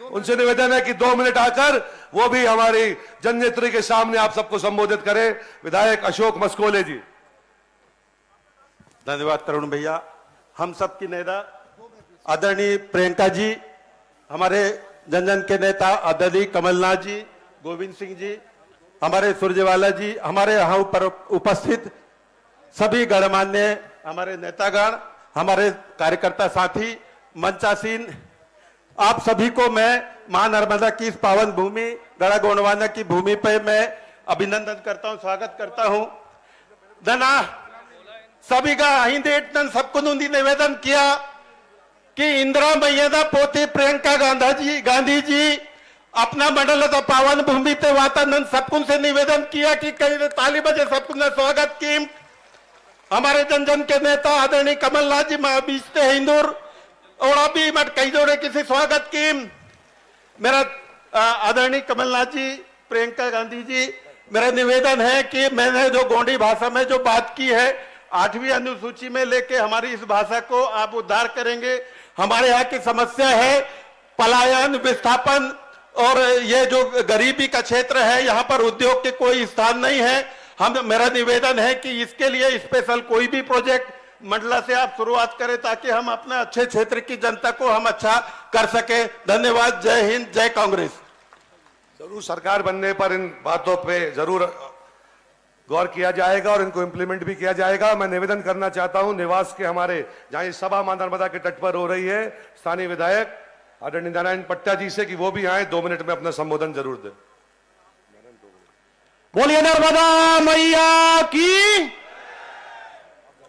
उनसे निवेदन है कि 2 मिनट आकर वो भी हमारी जननेत्री के सामने आप सबको संबोधित करें। विधायक अशोक मस्कोले जी। धन्यवाद तरुण भैया। हम सब की नेता आदरणीय प्रियंका जी, हमारे जन जन के नेता आदरणीय कमलनाथ जी, गोविंद सिंह जी, हमारे सुरजेवाला जी, हमारे यहाँ पर उपस्थित सभी गणमान्य हमारे नेतागण, हमारे कार्यकर्ता साथी, मंचासीन, आप सभी को मैं मां नर्मदा की इस पावन भूमि गढ़ा गोंडवाना की भूमि पर मैं अभिनंदन करता हूं, स्वागत करता हूं। धना सभी का अहिंदे सबको निवेदन किया कि इंदिरा मैया पोती प्रियंका गांधी जी अपना मंडल तो पावन भूमि ते वातानंद सबकुन से निवेदन किया कि कई ताली बजे सबकुन ने स्वागत की। हमारे जन जन के नेता आदरणीय कमलनाथ जी बीचते हिंदूर और अभी मत कई जोड़े किसी स्वागत की। मेरा आदरणीय कमलनाथ जी, प्रियंका गांधी जी, मेरा निवेदन है कि मैंने जो गोंडी भाषा में जो बात की है 8वीं अनुसूची में लेके हमारी इस भाषा को आप उद्धार करेंगे। हमारे यहाँ की समस्या है पलायन, विस्थापन और ये जो गरीबी का क्षेत्र है, यहाँ पर उद्योग के कोई स्थान नहीं है। मेरा निवेदन है कि इसके लिए स्पेशल कोई भी प्रोजेक्ट मंडला से आप शुरुआत करें ताकि हम अपने अच्छे क्षेत्र की जनता को हम अच्छा कर सके। धन्यवाद। जय हिंद, जय कांग्रेस। जरूर सरकार बनने पर इन बातों पे जरूर गौर किया जाएगा और इनको इंप्लीमेंट भी किया जाएगा। मैं निवेदन करना चाहता हूं निवास के हमारे जहां ये सभा मां नर्मदा के तट पर हो रही है, स्थानीय विधायक आदरणीय नारायण पट्टा जी से कि वो भी आए 2 मिनट में अपना संबोधन जरूर दें। बोलिए नर्मदा मैया की।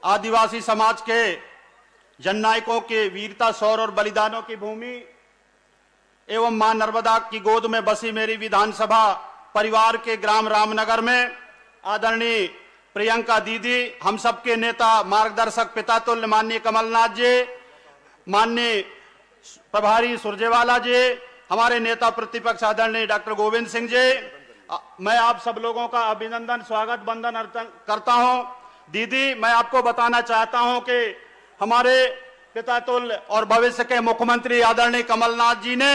आदिवासी समाज के जननायकों के वीरता, शौर्य और बलिदानों की भूमि एवं मां नर्मदा की गोद में बसी मेरी विधानसभा परिवार के ग्राम रामनगर में आदरणीय प्रियंका दीदी, हम सबके नेता मार्गदर्शक पिता तुल्य माननीय कमलनाथ जी, माननीय प्रभारी सुरजेवाला जी, हमारे नेता प्रतिपक्ष आदरणीय डॉक्टर गोविंद सिंह जी, मैं आप सब लोगों का अभिनंदन, स्वागत, वंदन अर्पण करता हूं। दीदी, मैं आपको बताना चाहता हूं कि हमारे पिता तुल्य और भविष्य के मुख्यमंत्री आदरणीय कमलनाथ जी ने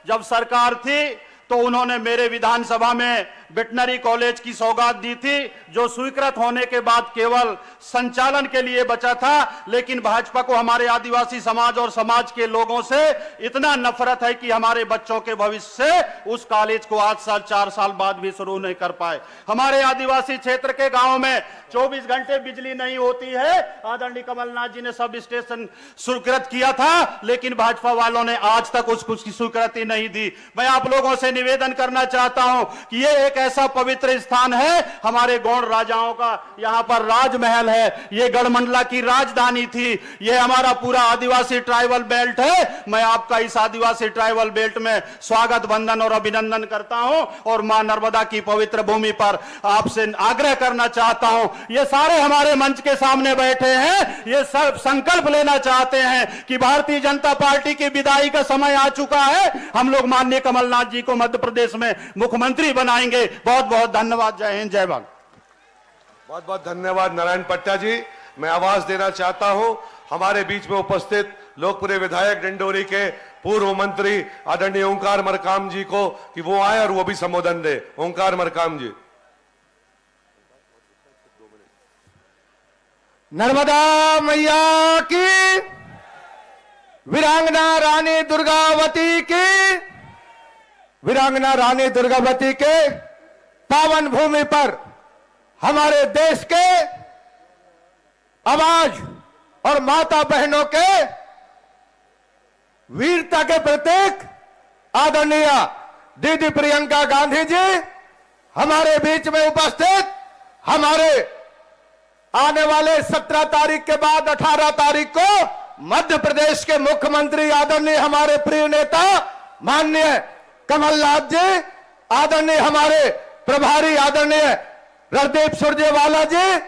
जब सरकार थी तो उन्होंने मेरे विधानसभा में वेटनरी कॉलेज की सौगात दी थी, जो स्वीकृत होने के बाद केवल संचालन के लिए बचा था। लेकिन भाजपा को हमारे आदिवासी समाज और समाज के लोगों से इतना नफरत है कि हमारे बच्चों के भविष्य से उस कॉलेज को आज साल 4 साल बाद भी शुरू नहीं कर पाए। हमारे आदिवासी क्षेत्र के गांव में 24 घंटे बिजली नहीं होती है। आदरणीय कमलनाथ जी ने सब स्टेशन स्वीकृत किया था, लेकिन भाजपा वालों ने आज तक उसकी स्वीकृति नहीं दी। मैं आप लोगों से निवेदन करना चाहता हूं कि ये एक ऐसा पवित्र स्थान है, हमारे गौड़ राजाओं का यहाँ पर राजमहल है, ये गढ़मंडला की राजधानी थी, ये हमारा पूरा आदिवासी ट्राइबल बेल्ट है। मैं आपका इस आदिवासी ट्राइबल बेल्ट में स्वागत, वंदन और अभिनंदन करता हूं और मां नर्मदा की पवित्र भूमि पर आपसे आग्रह करना चाहता हूं। ये सारे हमारे मंच के सामने बैठे हैं, ये सब संकल्प लेना चाहते हैं कि भारतीय जनता पार्टी की विदाई का समय आ चुका है। हम लोग माननीय कमलनाथ जी को मध्य प्रदेश में मुख्यमंत्री बनाएंगे। बहुत बहुत धन्यवाद। जय हिंद, जय भारत। बहुत बहुत धन्यवाद नारायण पट्टा जी। मैं आवाज देना चाहता हूं हमारे बीच में उपस्थित लोकप्रिय विधायक डिंडोरी के पूर्व मंत्री आदरणीय ओंकार मरकाम जी को कि वो आए और वो भी संबोधन दे। ओंकार मरकाम जी। नर्मदा मैया की, वीरांगना रानी दुर्गावती की, वीरांगना रानी दुर्गावती के पावन भूमि पर हमारे देश के आवाज और माता बहनों के वीरता के प्रतीक आदरणीय दीदी प्रियंका गांधी जी हमारे बीच में उपस्थित, हमारे आने वाले 17 तारीख के बाद 18 तारीख को मध्य प्रदेश के मुख्यमंत्री आदरणीय हमारे प्रिय नेता माननीय कमलनाथ जी, आदरणीय हमारे प्रभारी आदरणीय रणदीप सुरजेवाला जी,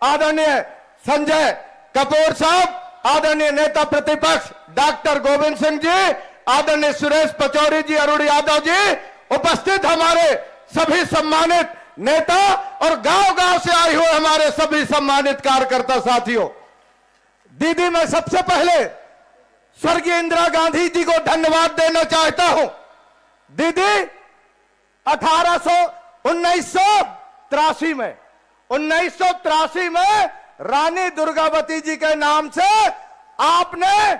आदरणीय संजय कपूर साहब, आदरणीय नेता प्रतिपक्ष डॉक्टर गोविंद सिंह जी, आदरणीय सुरेश पचौरी जी, अरुण यादव जी, उपस्थित हमारे सभी सम्मानित नेता और गांव-गांव से आए हुए हमारे सभी सम्मानित कार्यकर्ता साथियों। दीदी, मैं सबसे पहले स्वर्गीय इंदिरा गांधी जी को धन्यवाद देना चाहता हूं दीदी 1983 में रानी दुर्गावती जी के नाम से आपने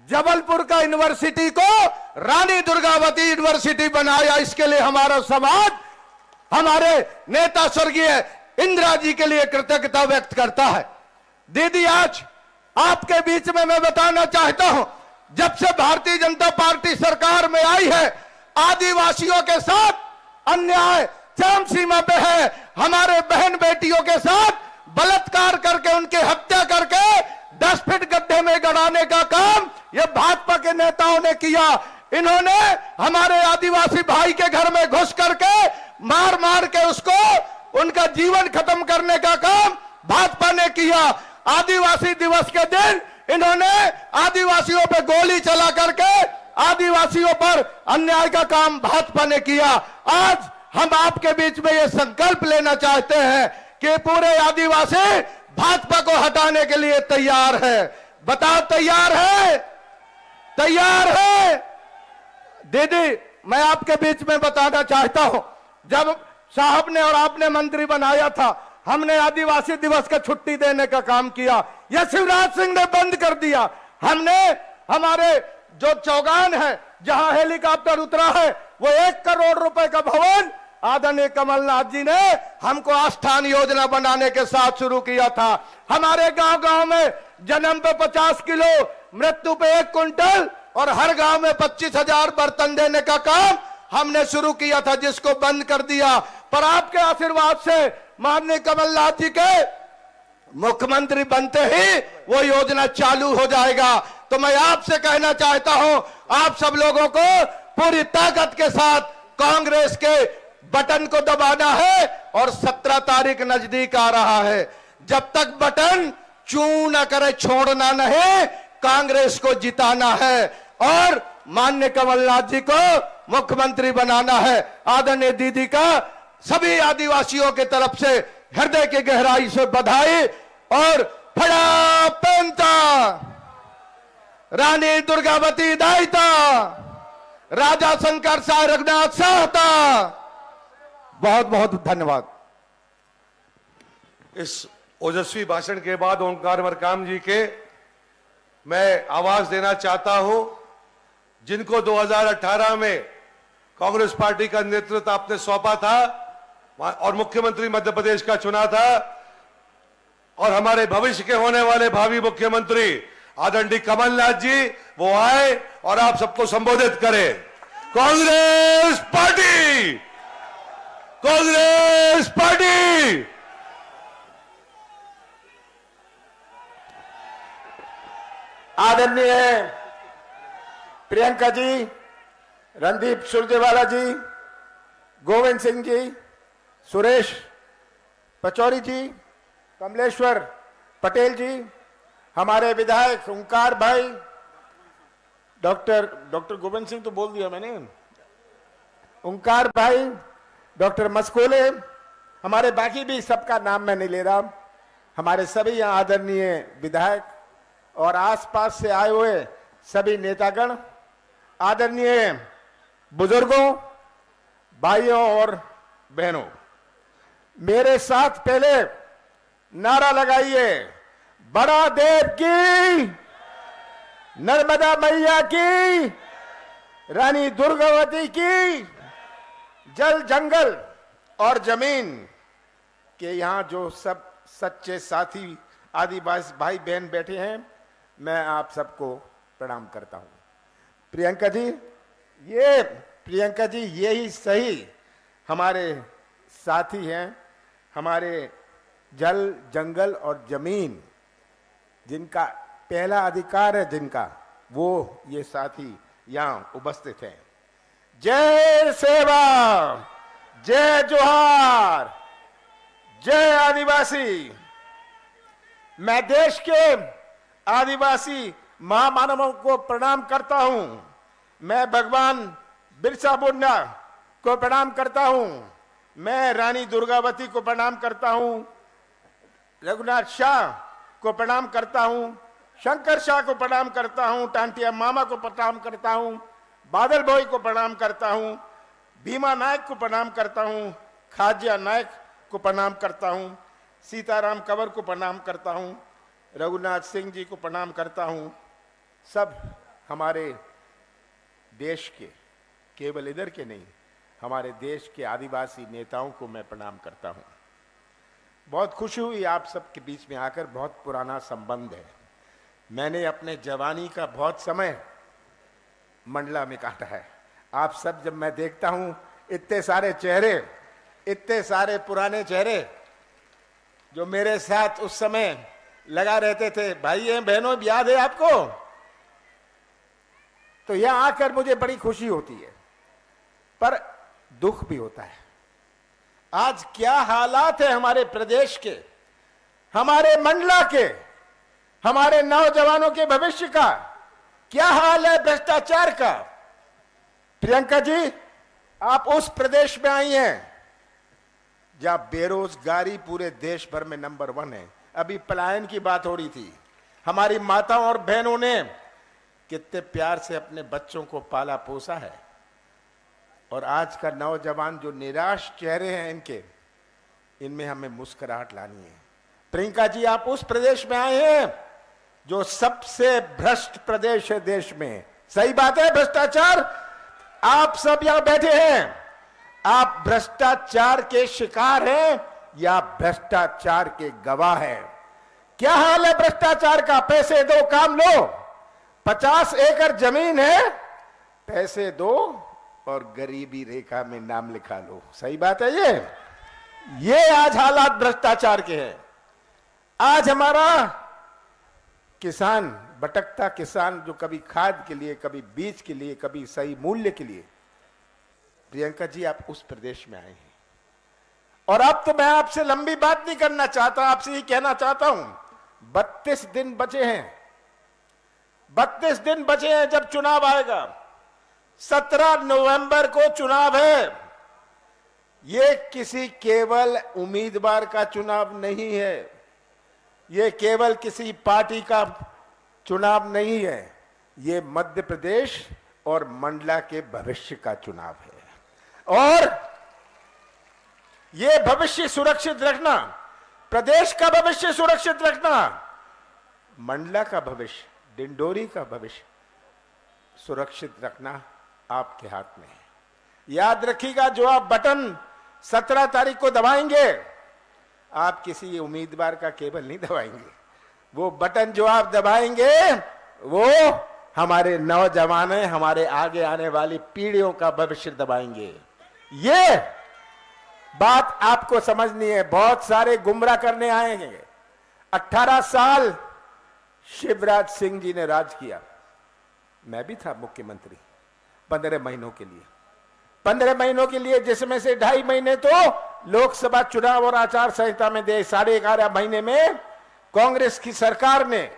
जबलपुर का यूनिवर्सिटी को रानी दुर्गावती यूनिवर्सिटी बनाया। इसके लिए हमारा समाज हमारे नेता स्वर्गीय इंदिरा जी के लिए कृतज्ञता व्यक्त करता है। दीदी आज आपके बीच में मैं बताना चाहता हूं, जब से भारतीय जनता पार्टी सरकार में आई है, आदिवासियों के साथ अन्याय चरम सीमा पे है। हमारे बहन बेटियों के साथ बलात्कार करके उनकी हत्या करके 10 फीट गड्ढे में गड़ाने का काम ये भाजपा के नेताओं ने किया। इन्होंने हमारे आदिवासी भाई के घर में घुस करके मार मार के उसको उनका जीवन खत्म करने का काम भाजपा ने किया। आदिवासी दिवस के दिन इन्होंने आदिवासियों पे गोली चला करके आदिवासियों पर अन्याय का काम भाजपा ने किया। आज हम आपके बीच में ये संकल्प लेना चाहते हैं कि पूरे आदिवासी भाजपा को हटाने के लिए तैयार है। बताओ तैयार है? तैयार है? दीदी मैं आपके बीच में बताना चाहता हूं, जब साहब ने और आपने मंत्री बनाया था, हमने आदिवासी दिवस का छुट्टी देने का काम किया। यह शिवराज सिंह ने बंद कर दिया। हमने हमारे जो चौगान है जहां हेलीकॉप्टर उतरा है, वो 1 करोड़ रुपए का भवन आदरणीय कमलनाथ जी ने हमको आस्थान योजना बनाने के साथ शुरू किया था। हमारे गांव गांव में जन्म पे 50 किलो, मृत्यु पे 1 कुंटल और हर गांव में 25,000 बर्तन देने का काम हमने शुरू किया था, जिसको बंद कर दिया। पर आपके आशीर्वाद से माननीय कमलनाथ जी के मुख्यमंत्री बनते ही वो योजना चालू हो जाएगा। तो मैं आपसे कहना चाहता हूं, आप सब लोगों को पूरी ताकत के साथ कांग्रेस के बटन को दबाना है और 17 तारीख नजदीक आ रहा है। जब तक बटन चू न करे छोड़ना नहीं, कांग्रेस को जिताना है और माननीय कमलनाथ जी को मुख्यमंत्री बनाना है। आदरणीय दीदी का सभी आदिवासियों की तरफ से हृदय की गहराई से बधाई और फड़ा पेंता रानी दुर्गावती दायिता राजा शंकर साह रघुनाथ साहता। बहुत बहुत धन्यवाद। इस ओजस्वी भाषण के बाद ओंकार मरकाम जी के मैं आवाज देना चाहता हूं, जिनको 2018 में कांग्रेस पार्टी का नेतृत्व आपने सौंपा था और मुख्यमंत्री मध्य प्रदेश का चुना था, और हमारे भविष्य के होने वाले भावी मुख्यमंत्री आदरणीय कमलनाथ जी वो आए और आप सबको संबोधित करें। Congress party, Congress party. आदरणीय प्रियंका जी, रणदीप सुरजेवाला जी, गोविंद सिंह जी, सुरेश पचौरी जी, कमलेश्वर पटेल जी, हमारे विधायक ओंकार भाई, डॉक्टर गोविंद सिंह तो बोल दिया मैंने, ओंकार भाई, डॉक्टर मस्कोले, हमारे बाकी भी सबका नाम मैं नहीं ले रहा, हमारे सभी यहाँ आदरणीय विधायक और आसपास से आए हुए सभी नेतागण, आदरणीय बुजुर्गों, भाइयों और बहनों, मेरे साथ पहले नारा लगाइए, बड़ा देव की, नर्मदा मैया की, रानी दुर्गावती की, जल जंगल और जमीन के यहाँ जो सब सच्चे साथी आदिवासी भाई बहन बैठे हैं, मैं आप सबको प्रणाम करता हूं। प्रियंका जी यही सही हमारे साथी हैं, हमारे जल जंगल और जमीन जिनका पहला अधिकार है, जिनका वो ये साथी यहाँ उपस्थित हैं। जय सेवा, जय जोहार, जय आदिवासी। मैं देश के आदिवासी महामानवों को प्रणाम करता हूं। मैं भगवान बिरसा मुंडा को प्रणाम करता हूं। मैं रानी दुर्गावती को प्रणाम करता हूं, रघुनाथ शाह को प्रणाम करता हूं, शंकर शाह को प्रणाम करता हूं, टांटिया मामा को प्रणाम करता हूं, बादल भाई को प्रणाम करता हूं, भीमा नायक को प्रणाम करता हूं, खाजिया नायक को प्रणाम करता हूं, सीताराम कंवर को प्रणाम करता हूं, रघुनाथ सिंह जी को प्रणाम करता हूं। सब हमारे देश के, केवल इधर के नहीं, हमारे देश के आदिवासी नेताओं को मैं प्रणाम करता हूं। बहुत खुशी हुई आप सबके बीच में आकर, बहुत पुराना संबंध है। मैंने अपने जवानी का बहुत समय मंडला में काटा है। आप सब, जब मैं देखता हूं इतने सारे चेहरे, इतने सारे पुराने चेहरे जो मेरे साथ उस समय लगा रहते थे, भाइयों बहनों, याद है आपको? तो यहां आकर मुझे बड़ी खुशी होती है, पर दुख भी होता है। आज क्या हालात है हमारे प्रदेश के, हमारे मंडला के, हमारे नौजवानों के भविष्य का क्या हाल है भ्रष्टाचार का। प्रियंका जी, आप उस प्रदेश में आई हैं जहां बेरोजगारी पूरे देश भर में नंबर 1 है। अभी पलायन की बात हो रही थी। हमारी माताओं और बहनों ने कितने प्यार से अपने बच्चों को पाला पोसा है, और आज का नौजवान जो निराश चेहरे हैं इनके, इनमें हमें मुस्कुराहट लानी है। प्रियंका जी, आप उस प्रदेश में आए हैं जो सबसे भ्रष्ट प्रदेश है देश में। सही बात है, भ्रष्टाचार। आप सब यहां बैठे हैं, आप भ्रष्टाचार के शिकार हैं या भ्रष्टाचार के गवाह हैं? क्या हाल है भ्रष्टाचार का? पैसे दो, काम लो। 50 एकड़ जमीन है, पैसे दो और गरीबी रेखा में नाम लिखा लो। सही बात है ये आज हालात भ्रष्टाचार के हैं। आज हमारा किसान, भटकता किसान, जो कभी खाद के लिए, कभी बीज के लिए, कभी सही मूल्य के लिए। प्रियंका जी, आप उस प्रदेश में आए हैं, और अब तो मैं आपसे लंबी बात नहीं करना चाहता, आपसे ही कहना चाहता हूं, 32 दिन बचे हैं, 32 दिन बचे हैं जब चुनाव आएगा। 17 नवंबर को चुनाव है। ये किसी केवल उम्मीदवार का चुनाव नहीं है, ये केवल किसी पार्टी का चुनाव नहीं है, ये मध्य प्रदेश और मंडला के भविष्य का चुनाव है। और ये भविष्य सुरक्षित रखना, प्रदेश का भविष्य सुरक्षित रखना, मंडला का भविष्य, डिंडोरी का भविष्य सुरक्षित रखना आपके हाथ में है। याद रखिएगा, जो आप बटन 17 तारीख को दबाएंगे, आप किसी उम्मीदवार का केवल नहीं दबाएंगे। वो बटन जो आप दबाएंगे वो हमारे नौजवान, हमारे आगे आने वाली पीढ़ियों का भविष्य दबाएंगे। ये बात आपको समझनी है। बहुत सारे गुमराह करने आएंगे। 18 साल शिवराज सिंह जी ने राज किया, मैं भी था मुख्यमंत्री 15 महीनों के लिए। 15 महीनों के लिए, जिसमें से 2.5 महीने तो लोकसभा चुनाव और आचार संहिता में दे। 11.5 महीने में कांग्रेस की सरकार ने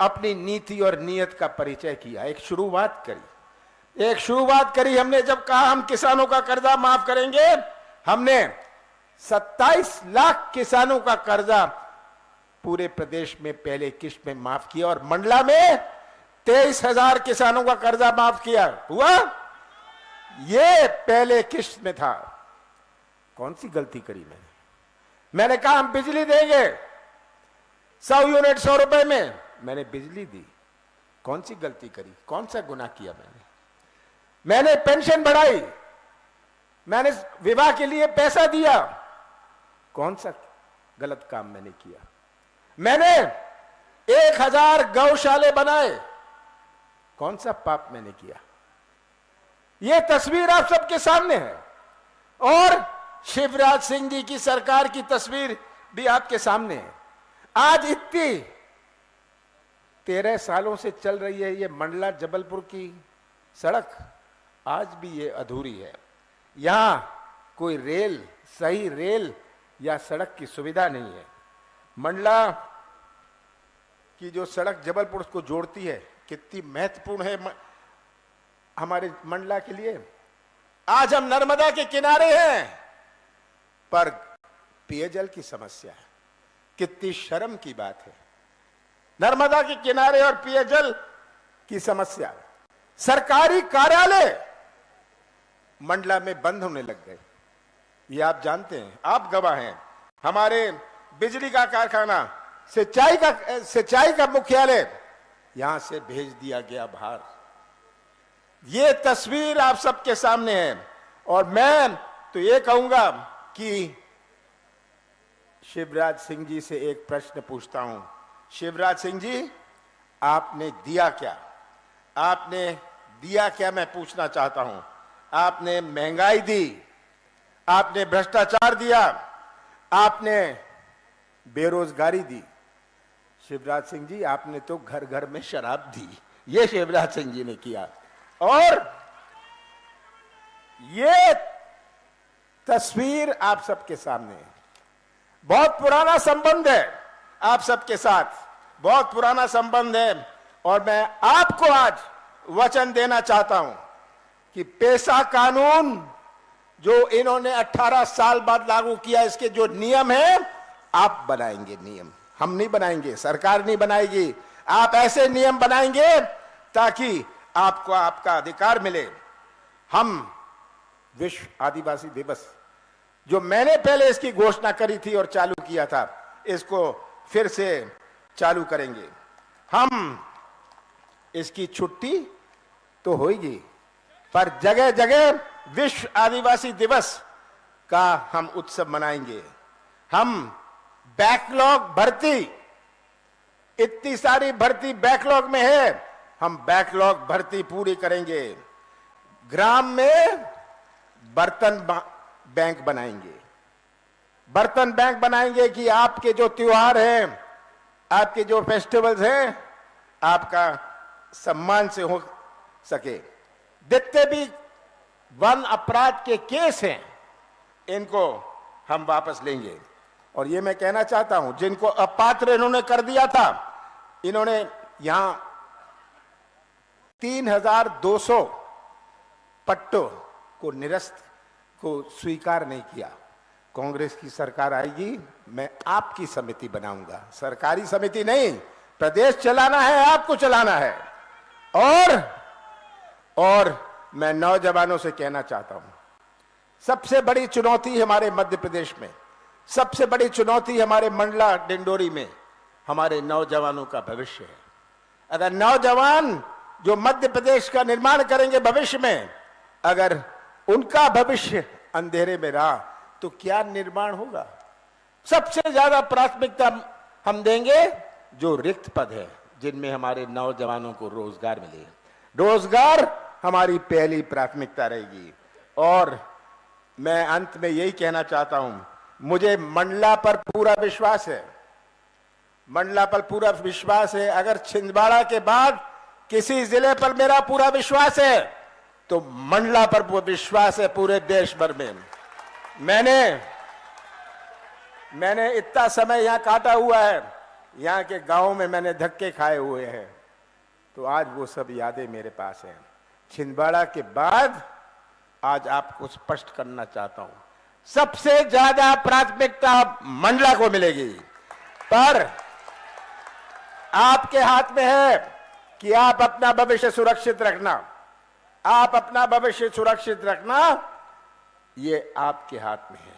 अपनी नीति और नियत का परिचय किया। एक शुरुआत करी हमने। जब कहा हम किसानों का कर्जा माफ करेंगे, हमने 27 लाख किसानों का कर्जा पूरे प्रदेश में पहले किश्त में माफ किया, और मंडला में 23,000 किसानों का कर्जा माफ किया। हुआ ये पहले किश्त में था। कौन सी गलती करी मैंने कहा हम बिजली देंगे 100 यूनिट 100 रुपए में, मैंने बिजली दी। कौन सी गलती करी? कौन सा गुनाह किया मैंने पेंशन बढ़ाई, मैंने विवाह के लिए पैसा दिया। कौन सा गलत काम मैंने किया? मैंने 1000 गौशाले बनाए। कौन सा पाप मैंने किया? यह तस्वीर आप सबके सामने है, और शिवराज सिंह जी की सरकार की तस्वीर भी आपके सामने है। आज इतनी 13 सालों से चल रही है ये मंडला जबलपुर की सड़क, आज भी ये अधूरी है। यहां कोई रेल, सही रेल या सड़क की सुविधा नहीं है। मंडला की जो सड़क जबलपुर को जोड़ती है, कितनी महत्वपूर्ण है हमारे मंडला के लिए। आज हम नर्मदा के किनारे हैं, पर पेयजल की समस्या है। कितनी शर्म की बात है, नर्मदा के किनारे और पेयजल की समस्या। सरकारी कार्यालय मंडला में बंद होने लग गए। ये आप जानते हैं, आप गवाह हैं। हमारे बिजली का कारखाना, सिंचाई का मुख्यालय यहां से भेज दिया गया बाहर। ये तस्वीर आप सबके सामने है। और मैं तो ये कहूंगा कि शिवराज सिंह जी से एक प्रश्न पूछता हूं। शिवराज सिंह जी, आपने दिया क्या? आपने दिया क्या, मैं पूछना चाहता हूं। आपने महंगाई दी, आपने भ्रष्टाचार दिया, आपने बेरोजगारी दी। शिवराज सिंह जी, आपने तो घर घर में शराब दी। ये शिवराज सिंह जी ने किया। और ये तस्वीर आप सबके सामने है। बहुत पुराना संबंध है आप सबके साथ, बहुत पुराना संबंध है। और मैं आपको आज वचन देना चाहता हूं कि पेशा कानून जो इन्होंने 18 साल बाद लागू किया, इसके जो नियम है, आप बनाएंगे नियम, हम नहीं बनाएंगे, सरकार नहीं बनाएगी। आप ऐसे नियम बनाएंगे ताकि आपको आपका अधिकार मिले। हम विश्व आदिवासी दिवस, जो मैंने पहले इसकी घोषणा करी थी और चालू किया था, इसको फिर से चालू करेंगे। हम इसकी छुट्टी तो होगी, पर जगह जगह विश्व आदिवासी दिवस का हम उत्सव मनाएंगे। हम बैकलॉग भर्ती, इतनी सारी भर्ती बैकलॉग में है, हम बैकलॉग भर्ती पूरी करेंगे। ग्राम में बर्तन बैंक बनाएंगे, बर्तन बैंक बनाएंगे कि आपके जो त्योहार हैं, आपके जो फेस्टिवल्स हैं, आपका सम्मान से हो सके। जितने भी वन अपराध के केस हैं, इनको हम वापस लेंगे। और ये मैं कहना चाहता हूं, जिनको अपात्र इन्होंने कर दिया था, इन्होंने यहां 3200 पट्टों को निरस्त को स्वीकार नहीं किया। कांग्रेस की सरकार आएगी, मैं आपकी समिति बनाऊंगा, सरकारी समिति नहीं। प्रदेश चलाना है, आपको चलाना है। और मैं नौजवानों से कहना चाहता हूं, सबसे बड़ी चुनौती हमारे मध्य प्रदेश में, सबसे बड़ी चुनौती हमारे मंडला डिंडोरी में हमारे नौजवानों का भविष्य है। अगर नौजवान जो मध्य प्रदेश का निर्माण करेंगे भविष्य में, अगर उनका भविष्य अंधेरे में रहा तो क्या निर्माण होगा? सबसे ज्यादा प्राथमिकता हम देंगे जो रिक्त पद है, जिनमें हमारे नौजवानों को रोजगार मिले। रोजगार हमारी पहली प्राथमिकता रहेगी। और मैं अंत में यही कहना चाहता हूं, मुझे मंडला पर पूरा विश्वास है, मंडला पर पूरा विश्वास है। अगर छिंदवाड़ा के बाद किसी जिले पर मेरा पूरा विश्वास है, तो मंडला पर विश्वास है पूरे देश भर में। मैंने इतना समय यहां काटा हुआ है, यहां के गांवों में मैंने धक्के खाए हुए हैं, तो आज वो सब यादें मेरे पास हैं। छिंदवाड़ा के बाद आज आपको स्पष्ट करना चाहता हूं, सबसे ज्यादा प्राथमिकता मंडला को मिलेगी। पर आपके हाथ में है कि आप अपना भविष्य सुरक्षित रखना, आप अपना भविष्य सुरक्षित रखना, ये आपके हाथ में है।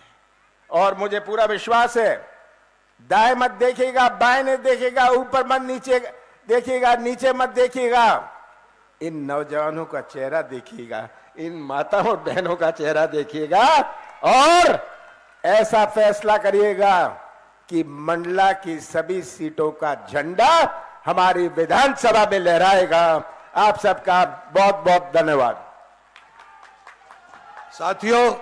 और मुझे पूरा विश्वास है, दाएं मत देखिएगा, बाएं नहीं देखिएगा, ऊपर मत नीचे देखिएगा, नीचे मत देखिएगा, इन नौजवानों का चेहरा देखिएगा, इन माताओं और बहनों का चेहरा देखिएगा और ऐसा फैसला करिएगा कि मंडला की सभी सीटों का झंडा हमारी विधानसभा में लहराएगा। आप सबका बहुत बहुत धन्यवाद। साथियों,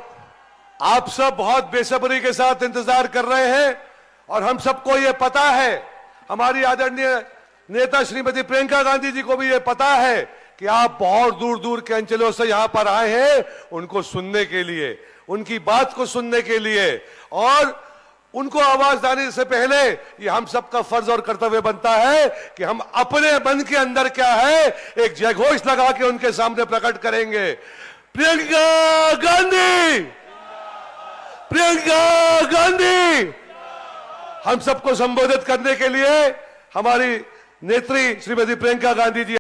आप सब बहुत बेसब्री के साथ इंतजार कर रहे हैं और हम सबको ये पता है, हमारी आदरणीय नेता श्रीमती प्रियंका गांधी जी को भी ये पता है कि आप बहुत दूर दूर के अंचलों से यहां पर आए हैं उनको सुनने के लिए, उनकी बात को सुनने के लिए। और उनको आवाज देने से पहले ये हम सबका फर्ज और कर्तव्य बनता है कि हम अपने मन के अंदर क्या है एक जयघोष लगा के उनके सामने प्रकट करेंगे। प्रियंका गांधी, प्रियंका गांधी। हम सबको संबोधित करने के लिए हमारी नेत्री श्रीमती प्रियंका गांधी जी